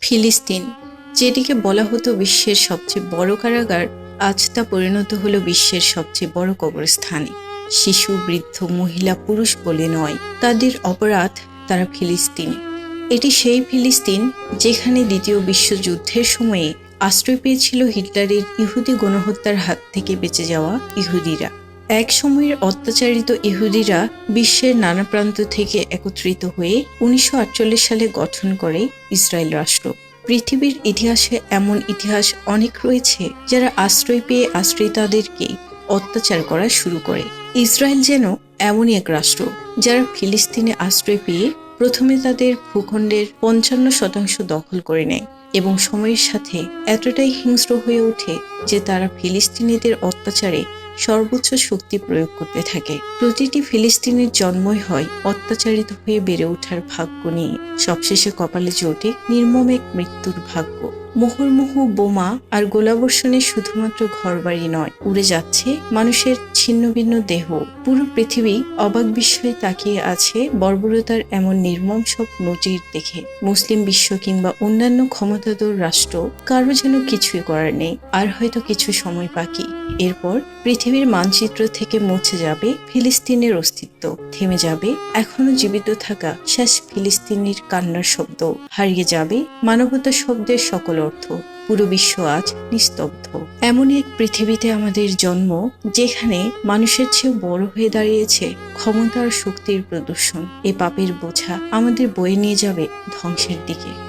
ফিলিস্তিন, যেটিকে বলা হতো বিশ্বের সবচেয়ে বড় কারাগার, আজ তা পরিণত হলো বিশ্বের সবচেয়ে বড় কবরস্থানে। শিশু, বৃদ্ধ, মহিলা, পুরুষ বলে নয়, তাদের অপরাধ, তারা ফিলিস্তিনি। এটি সেই ফিলিস্তিন যেখানে দ্বিতীয় বিশ্বযুদ্ধের সময়ে আশ্রয় পেয়েছিল হিটলারের ইহুদি গণহত্যার হাত থেকে বেঁচে যাওয়া ইহুদিরা। এক সময়ের অত্যাচারিত ইহুদিরা বিশ্বের নানা প্রান্ত থেকে একত্রিত হয়ে 1948 সালে গঠন করে ইসরায়েল রাষ্ট্র। পৃথিবীর ইতিহাসে এমন ইতিহাস অনেক রয়েছে যারা আশ্রয় পেয়ে আশ্রিতাদেরকে অত্যাচার করা শুরু করে। ইসরায়েল যেন এমনই এক রাষ্ট্র যারা ফিলিস্তিনে আশ্রয় পেয়ে প্রথমে তাদের ভূখণ্ডের 55% দখল করে নেয় এবং সময়ের সাথে এতটাই হিংস্র হয়ে ওঠে যে তারা ফিলিস্তিনিদের অত্যাচারে সর্বোচ্চ শক্তি প্রয়োগ করতে থাকে। প্রতিটি ফিলিস্তিনের জন্মই হয় অত্যাচারিত হয়ে বেড়ে ওঠার ভাগ্য নিয়ে। সবশেষে কপালে জোটে নির্মম এক মৃত্যুর ভাগ্য। মুহুর্মুহু বোমা আর গোলাবর্ষণে শুধুমাত্র ঘরবাড়ি নয়, উড়ে যাচ্ছে মানুষের ছিন্নভিন্ন দেহ। পুরো পৃথিবী অবাক বিস্ময়ে তাকিয়ে আছে বর্বরতার এমন নির্মম সব নজির দেখে। মুসলিম বিশ্ব কিংবা অন্যান্য ক্ষমতাধর রাষ্ট্র কারো যেন কিছুই করার নেই। আর হয়তো কিছু সময় বাকি। এরপর পৃথিবীর মানচিত্র থেকে মুছে যাবে ফিলিস্তিনের অস্তিত্ব। থেমে যাবে এখনো জীবিত থাকা শেষ ফিলিস্তিনির কান্নার শব্দ। হারিয়ে যাবে মানবতা শব্দের সকল অর্থ। পুরো বিশ্ব আজ নিস্তব্ধ। এমনই এক পৃথিবীতে আমাদের জন্ম, যেখানে মানুষের চেয়েও বড় হয়ে দাঁড়িয়েছে ক্ষমতা আর শক্তির প্রদর্শন। এ পাপের বোঝা আমাদের বয়ে নিয়ে যাবে ধ্বংসের দিকে।